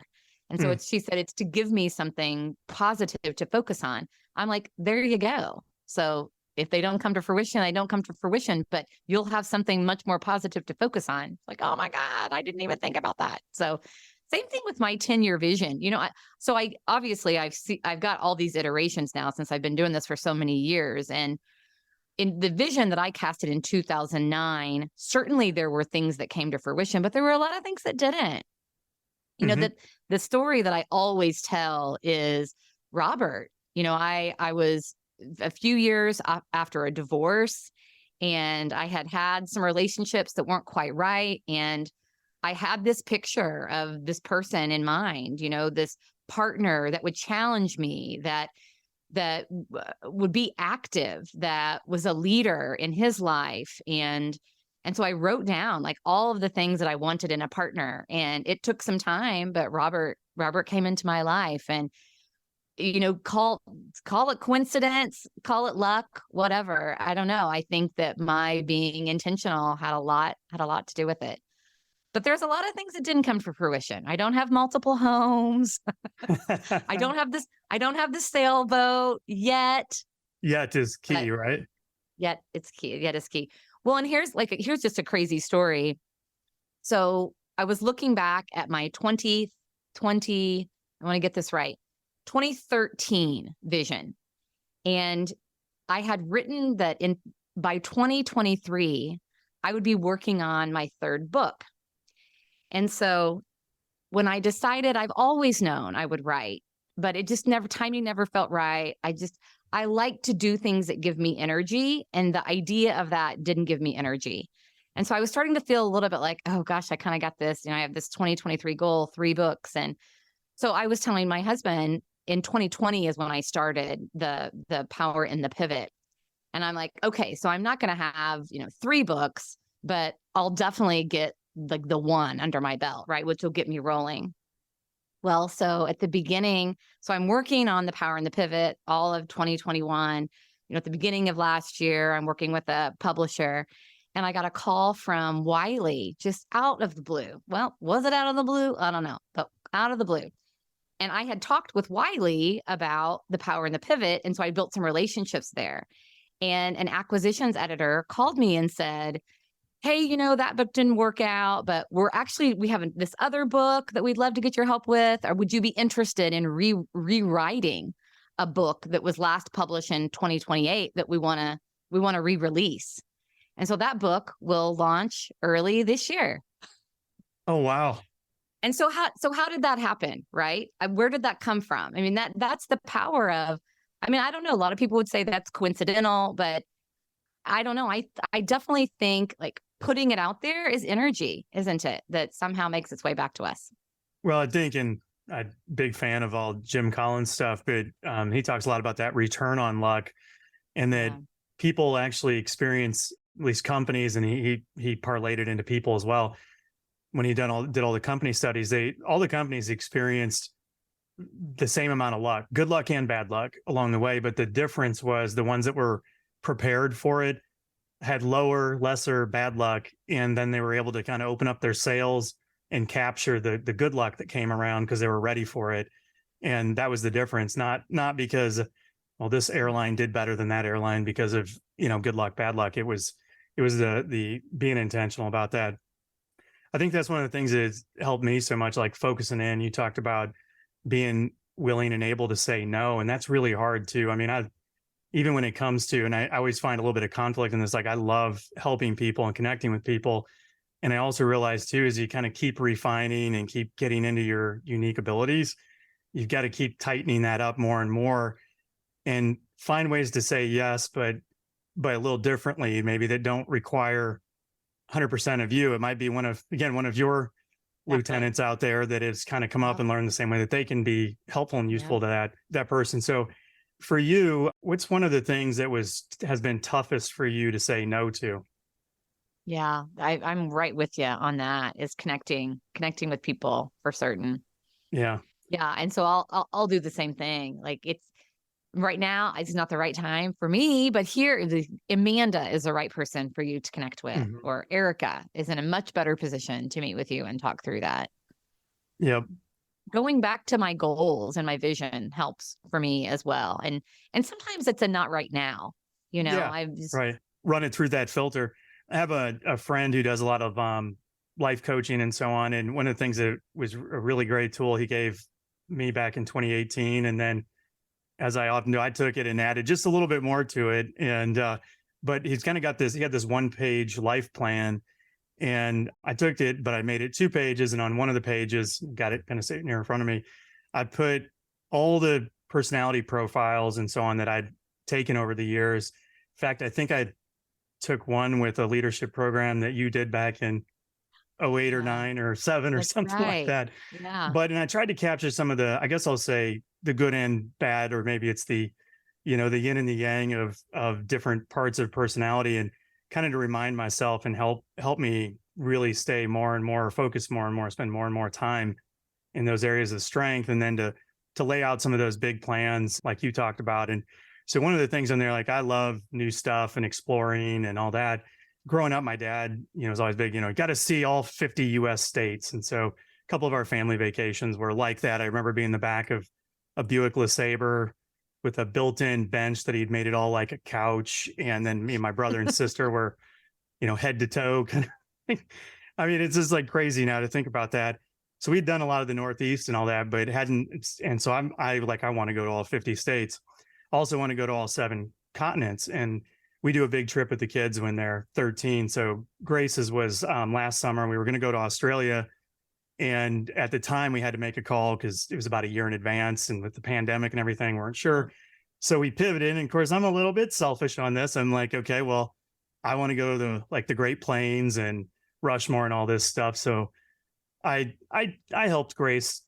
And so she said, it's to give me something positive to focus on. I'm like, there you go. So if they don't come to fruition, they don't come to fruition, but you'll have something much more positive to focus on. It's like, oh my God, I didn't even think about that. So same thing with my 10-year vision. I've got all these iterations now since I've been doing this for so many years. And in the vision that I casted in 2009, certainly there were things that came to fruition, but there were a lot of things that didn't. That the story that I always tell is Robert. I was a few years after a divorce, and I had some relationships that weren't quite right. And I had this picture of this person in mind, this partner that would challenge me, that would be active, that was a leader in his life. And so I wrote down like all of the things that I wanted in a partner. And it took some time, but Robert came into my life, and call it coincidence, call it luck, whatever. I don't know. I think that my being intentional had a lot to do with it. But there's a lot of things that didn't come to fruition. I don't have multiple homes. I don't have the sailboat yet. Yet is key, right? Yet it's key. Yet is key. Well, and here's just a crazy story. So I was looking back at my 2020, I want to get this right, 2013 vision. And I had written that by 2023, I would be working on my third book. And so when I decided, I've always known I would write, but it just timing never felt right. I like to do things that give me energy, and the idea of that didn't give me energy. And so I was starting to feel a little bit like, oh gosh, I kind of got this, I have this 2023 goal, 3 books. And so I was telling my husband, in 2020 is when I started the Power in the Pivot. And I'm like, okay, so I'm not going to have, 3 books, but I'll definitely get like the one under my belt, right? Which will get me rolling. Well, so at the beginning, so I'm working on the Power in the Pivot all of 2021. At the beginning of last year, I'm working with a publisher, and I got a call from Wiley just out of the blue. Well, was it out of the blue? I don't know, but out of the blue. And I had talked with Wiley about the Power in the Pivot. And so I built some relationships there. And an acquisitions editor called me and said, hey, that book didn't work out, but we have this other book that we'd love to get your help with. Or would you be interested in rewriting a book that was last published in 2028 that we want to re-release? And so that book will launch early this year. Oh, wow. And so how did that happen, right? Where did that come from? I mean, that's the power of, I don't know. A lot of people would say that's coincidental, but I don't know. I definitely think like putting it out there is energy, isn't it? That somehow makes its way back to us. Well, I think, and I'm a big fan of all Jim Collins stuff, but he talks a lot about that return on luck, and that people actually experience, at least companies, and he parlayed it into people as well. When he did all the company studies, all the companies experienced the same amount of luck, good luck and bad luck along the way. But the difference was the ones that were prepared for it had lesser bad luck. And then they were able to kind of open up their sails and capture the good luck that came around because they were ready for it. And that was the difference, not because, well, this airline did better than that airline because of, good luck, bad luck. It was the being intentional about that. I think that's one of the things that has helped me so much, like focusing in. You talked about being willing and able to say no. And that's really hard too. Even when it comes to, and I always find a little bit of conflict in this, like I love helping people and connecting with people. And I also realize too, as you kind of keep refining and keep getting into your unique abilities, you've got to keep tightening that up more and more and find ways to say yes, but a little differently, maybe that don't require 100% of you. It might be one of your lieutenants out there that has kind of come up and learned the same way that they can be helpful and useful to that person. So for you, what's one of the things that has been toughest for you to say no to? Yeah, I'm right with you on that, is connecting with people for certain. Yeah. Yeah. And so I'll do the same thing. Like right now, it's not the right time for me, but Amanda is the right person for you to connect with, or Erica is in a much better position to meet with you and talk through that. Yep. Going back to my goals and my vision helps for me as well. And sometimes it's a not right now, right. Run it through that filter. I have a friend who does a lot of life coaching and so on. And one of the things that was a really great tool he gave me back in 2018. And then, as I often do, I took it and added just a little bit more to it. And, but he's kind of got he had this 1-page life plan, and I took it, but I made it 2 pages. And on one of the pages, got it kind of sitting here in front of me, I put all the personality profiles and so on that I'd taken over the years. In fact, I think I took one with a leadership program that you did back in 08 or Yeah. 9 or 7 or That's something like right. that. Yeah. And I tried to capture some of the, I guess I'll say the good and bad, or maybe it's the, the yin and the yang of different parts of personality, and kind of to remind myself and help me really stay more and more focused, more and more, spend more and more time in those areas of strength, and then to lay out some of those big plans like you talked about. And so one of the things in there, like I love new stuff and exploring and all that. Growing up, my dad, was always big, got to see all 50 US states. And so a couple of our family vacations were like that. I remember being in the back of a Buick LeSabre with a built-in bench that he'd made it all like a couch. And then me and my brother and sister were, head to toe kind of thing. I mean, it's just like crazy now to think about that. So we'd done a lot of the Northeast and all that, but it hadn't. And so I want to go to all 50 states. Also want to go to all 7 continents. And we do a big trip with the kids when they're 13. So Grace's was last summer. We were going to go to Australia. And at the time we had to make a call because it was about a year in advance. And with the pandemic and everything, we weren't sure. So we pivoted. And of course, I'm a little bit selfish on this. I'm like, okay, well, I want to go to the Great Plains and Rushmore and all this stuff. So I helped Grace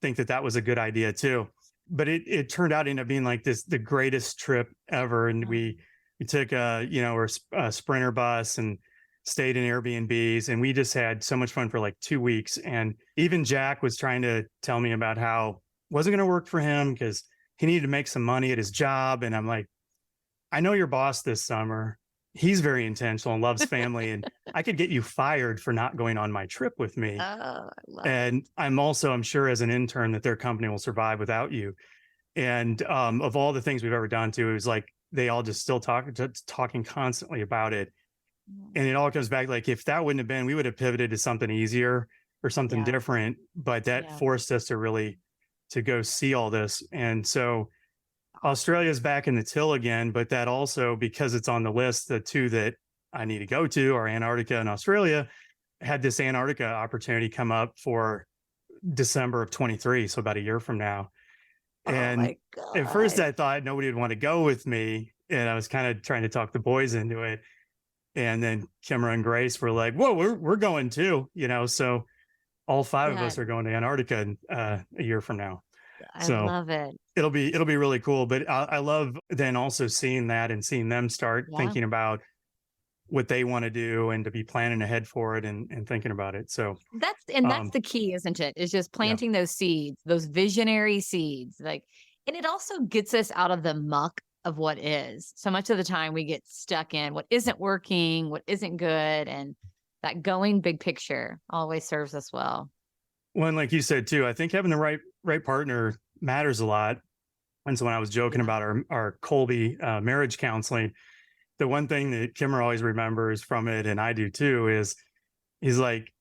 think that was a good idea too. But it turned out to end up being like the greatest trip ever. And we took a Sprinter bus and stayed in Airbnbs, and we just had so much fun for like 2 weeks. And even Jack was trying to tell me about how it wasn't going to work for him because he needed to make some money at his job. And I'm like, I know your boss this summer. He's very intentional and loves family, and I could get you fired for not going on my trip with me. Oh, I love it. And I'm sure as an intern that their company will survive without you. And of all the things we've ever done too, it was like they all just still talking constantly about it. And it all comes back like if that wouldn't have been, we would have pivoted to something easier or something different. But that forced us to really to go see all this. And so Australia's back in the till again, but that also, because it's on the list, the 2 that I need to go to are Antarctica and Australia. Had this Antarctica opportunity come up for December of 23, so about a year from now. And at first I thought nobody would want to go with me, and I was kind of trying to talk the boys into it. And then Kimra and Grace were like, "Whoa, we're going too," So all 5 of us are going to Antarctica a year from now. I So love it. it'll be really cool. But I love then also seeing that and seeing them start thinking about what they want to do and to be planning ahead for it and thinking about it. So That's the key, isn't it? Is just planting those seeds, those visionary seeds. And it also gets us out of the muck of what is. So much of the time we get stuck in what isn't working, what isn't good, and that going big picture always serves us well. Well, and like you said too, I think having the right partner matters a lot. And so when I was joking about our Colby marriage counseling, the one thing that Kimmer always remembers from it, and I do too, is he's like,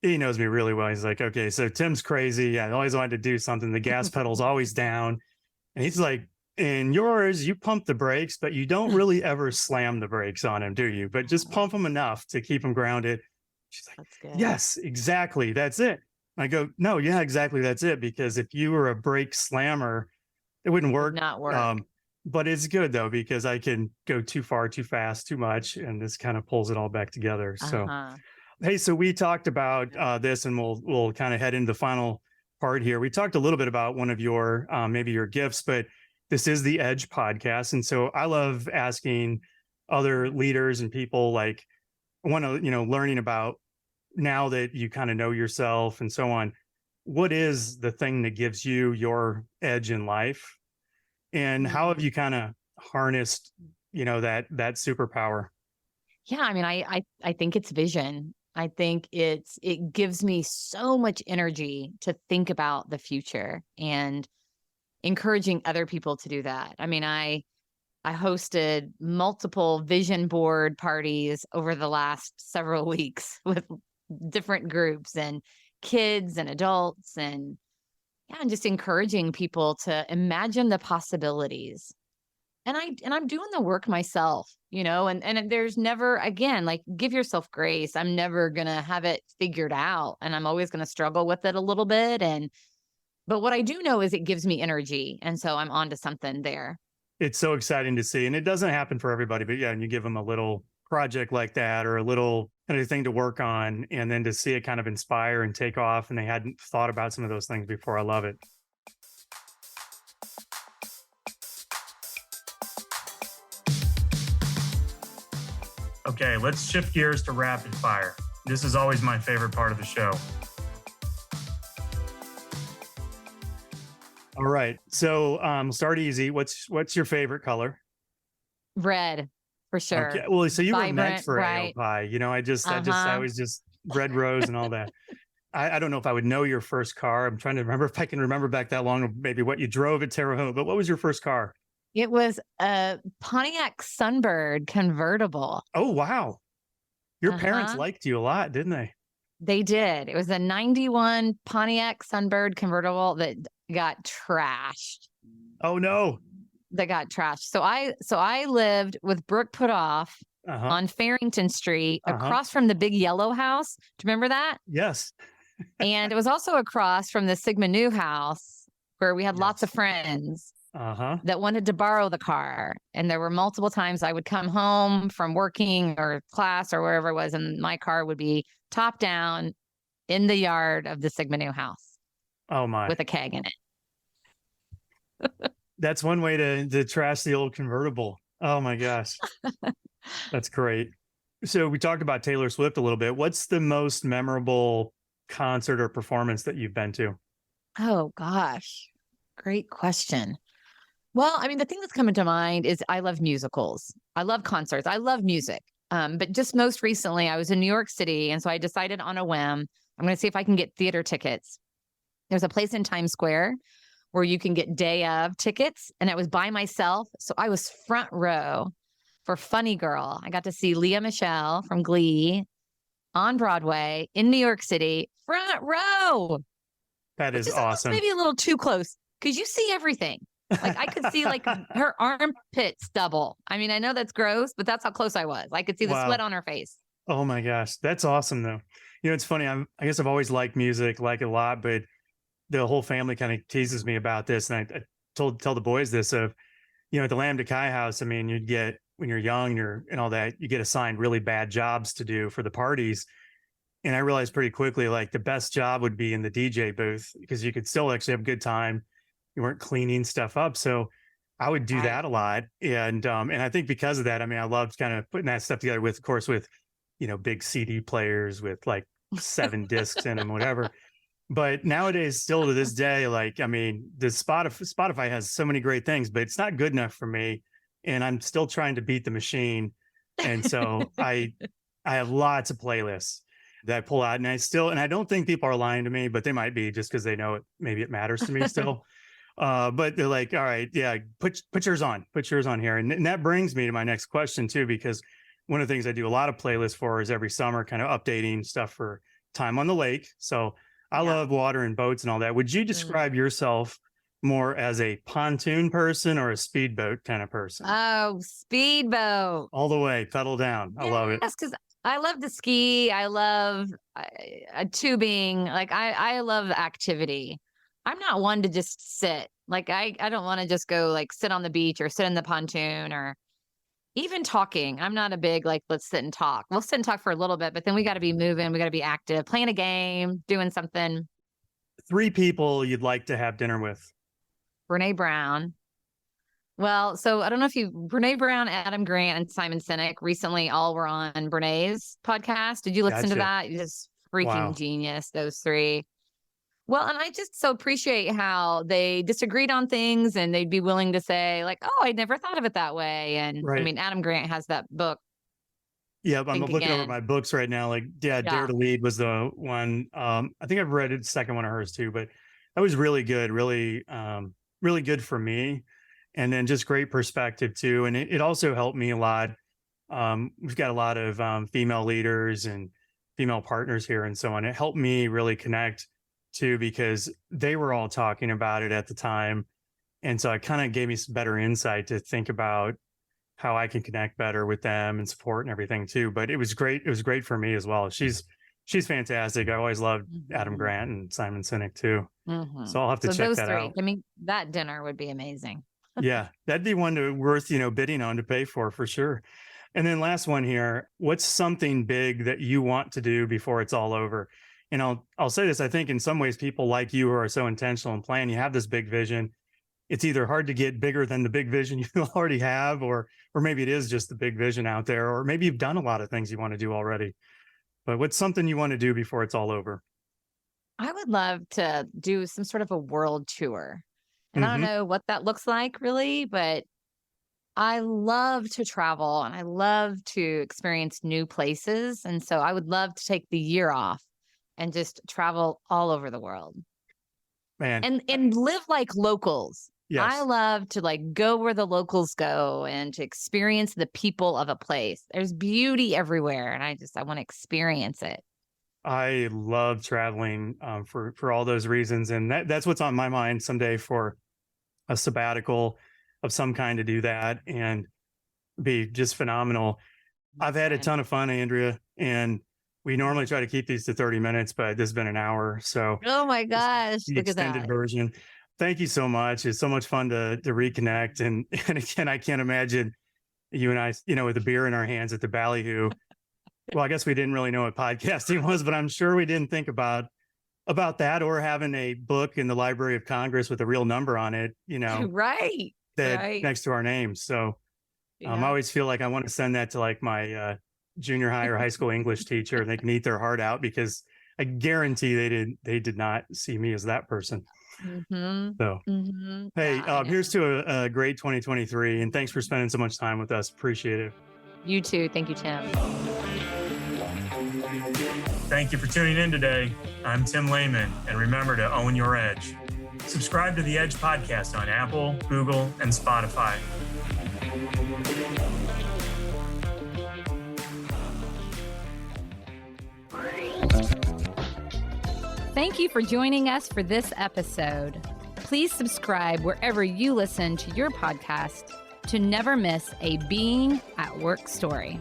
he knows me really well. He's like, okay, so Tim's crazy. I always wanted to do something. The gas pedal's always down. And he's like, in yours, you pump the brakes, but you don't really ever slam the brakes on him, do you? But just pump them enough to keep him grounded. She's like, That's good. yes, exactly. That's it. I go, no, yeah, exactly. That's it. Because if you were a brake slammer, it wouldn't work. Not work. But it's good though, because I can go too far, too fast, too much. And this kind of pulls it all back together. So, hey, so we talked about this, and we'll kind of head into the final part here. We talked a little bit about one of your, maybe your gifts, but this is the Edge podcast. And so I love asking other leaders and people like, I want to, learning about now that you kind of know yourself and so on, what is the thing that gives you your edge in life? And how have you kind of harnessed, that superpower? Yeah, I mean, I think it's vision. I think it gives me so much energy to think about the future and encouraging other people to do that. I mean, I hosted multiple vision board parties over the last several weeks with different groups and kids and adults, and just encouraging people to imagine the possibilities. And I'm doing the work myself, and there's never, again, like, give yourself grace. I'm never going to have it figured out, and I'm always going to struggle with it a little bit. But what I do know is it gives me energy. And so I'm on to something there. It's so exciting to see. And it doesn't happen for everybody, but yeah, and you give them a little project like that or a little kind of thing to work on, and then to see it kind of inspire and take off, and they hadn't thought about some of those things before. I love it. Okay, let's shift gears to rapid fire. This is always my favorite part of the show. All right. So start easy. What's your favorite color? Red, for sure. Okay. Well, so you were meant Vibrant, for bright. AOPI. You know, I Uh-huh. was just red rose and all that. I don't know if I would know your first car. I'm trying to remember if I can remember back that long, maybe what you drove at Terre Haute. But what was your first car? It was a Pontiac Sunbird convertible. Oh, wow. Your parents Uh-huh. liked you a lot, didn't they? They did. It was a 91 Pontiac Sunbird convertible that got trashed. Oh no. That got trashed. So I lived with Brooke Putoff Uh-huh. on Farrington Street Uh-huh. across from the big yellow house. Do you remember that? Yes. And it was also across from the Sigma Nu house where we had lots Yes. of friends Uh-huh. that wanted to borrow the car. And there were multiple times I would come home from working or class or wherever it was, and my car would be top down in the yard of the Sigma Nu house Oh my. with a keg in it. That's one way to trash the old convertible. Oh my gosh. That's great. So we talked about Taylor Swift a little bit. What's the most memorable concert or performance that you've been to? Oh gosh. Great question. Well, I mean, the thing that's coming to mind is I love musicals. I love concerts. I love music. But just most recently, I was in New York City. And so I decided on a whim, I'm going to see if I can get theater tickets. There's a place in Times Square where you can get day of tickets. And I was by myself. So I was front row for Funny Girl. I got to see Leah Michelle from Glee on Broadway in New York City, front row, That which is is almost awesome. maybe a little too close because you see everything. Like I could see like her armpit stubble. I mean, I know that's gross, but that's how close I was. I could see the sweat Wow. on her face. Oh my gosh. That's awesome though. You know, it's funny. I guess I've always liked music, like it a lot, but the whole family kind of teases me about this. And I tell the boys this of, you know, at the Lamb to Kai house, I mean, you'd get when you're young, and all that, you get assigned really bad jobs to do for the parties. And I realized pretty quickly, like the best job would be in the DJ booth because you could still actually have a good time. You weren't cleaning stuff up. So I would do Right. that a lot. And I think because of that, I mean, I loved kind of putting that stuff together with, of course, with, you know, big CD players with like 7 discs in them, whatever. But nowadays, still to this day, like, I mean, the Spotify has so many great things, but it's not good enough for me. And I'm still trying to beat the machine. And so I have lots of playlists that I pull out, and I don't think people are lying to me, but they might be just because they know it. Maybe it matters to me still. But they're like, all right, yeah, put yours on here. And that brings me to my next question too, because one of the things I do a lot of playlists for is every summer kind of updating stuff for time on the lake. So I Yeah. love water and boats and all that. Would you describe yourself more as a pontoon person or a speedboat kind of person? Oh, speedboat. All the way, pedal down. I love it. Yes, because I love to ski. I love tubing. Like I love activity. I'm not one to just sit. Like I don't want to just go like sit on the beach or sit in the pontoon or even talking. I'm not a big like let's sit and talk. We'll sit and talk for a little bit, but then we got to be moving. We got to be active, playing a game, doing something. 3 people you'd like to have dinner with. Brene Brown. Well, so I don't know if Brene Brown, Adam Grant, and Simon Sinek recently all were on Brene's podcast. Did you listen to Gotcha. that? Just freaking Wow. genius, those three. Well, and I just so appreciate how they disagreed on things and they'd be willing to say, like, oh, I never thought of it that way. And I Right. mean, Adam Grant has that book, Yeah, I'm Think looking over Again. my books right now. Like, yeah, Dare Yeah. to Lead was the one. I think I've read it, the second one of hers too, but that was really good, really good for me. And then just great perspective too. And it also helped me a lot. We've got a lot of female leaders and female partners here and so on. It helped me really connect too because they were all talking about it at the time. And so it kind of gave me some better insight to think about how I can connect better with them and support and everything too. But it was great. It was great for me as well. She's fantastic. I always loved Adam Mhm. Grant and Simon Sinek too. Mhm. So I'll have to So check those that three, out. I mean, that dinner would be amazing. Yeah, that'd be one to worth, bidding on to pay for sure. And then last one here, what's something big that you want to do before it's all over? And I'll say this, I think in some ways people like you who are so intentional and plan, you have this big vision. It's either hard to get bigger than the big vision you already have, or maybe it is just the big vision out there, or maybe you've done a lot of things you want to do already. But what's something you want to do before it's all over? I would love to do some sort of a world tour. And I don't Hmm. know what that looks like really, but I love to travel and I love to experience new places. And so I would love to take the year off and just travel all over the world Man, and live like locals. I yes. love to like go where the locals go and to experience the people of a place. There's beauty everywhere and I want to experience it. I love traveling for all those reasons, and that's what's on my mind someday for a sabbatical of some kind to do that and be just phenomenal. I've had a Fun. ton of fun, Andrea, and we normally try to keep these to 30 minutes, but this has been an hour, so Oh my this is gosh, the look at extended that. version. Thank you so much. It's so much fun to reconnect, and again, I can't imagine you and I, with a beer in our hands at the Ballyhoo. Well, I guess we didn't really know what podcasting was, but I'm sure we didn't think about that or having a book in the Library of Congress with a real number on it, Right, that right. next to our names. So I Yeah. always feel like I want to send that to like my junior high or high school English teacher, and they can eat their heart out because I guarantee they did not see me as that person. Mhm. So Mhm. Yeah, hey, I here's know. to a great 2023, and thanks for spending so much time with us. Appreciate it. You too. Thank you, Tim. Thank you for tuning in today. I'm Tim Leman, and remember to own your edge. Subscribe to the Edge podcast on Apple, Google, and Spotify. Thank you for joining us for this episode. Please subscribe wherever you listen to your podcast to never miss a Being at Work story.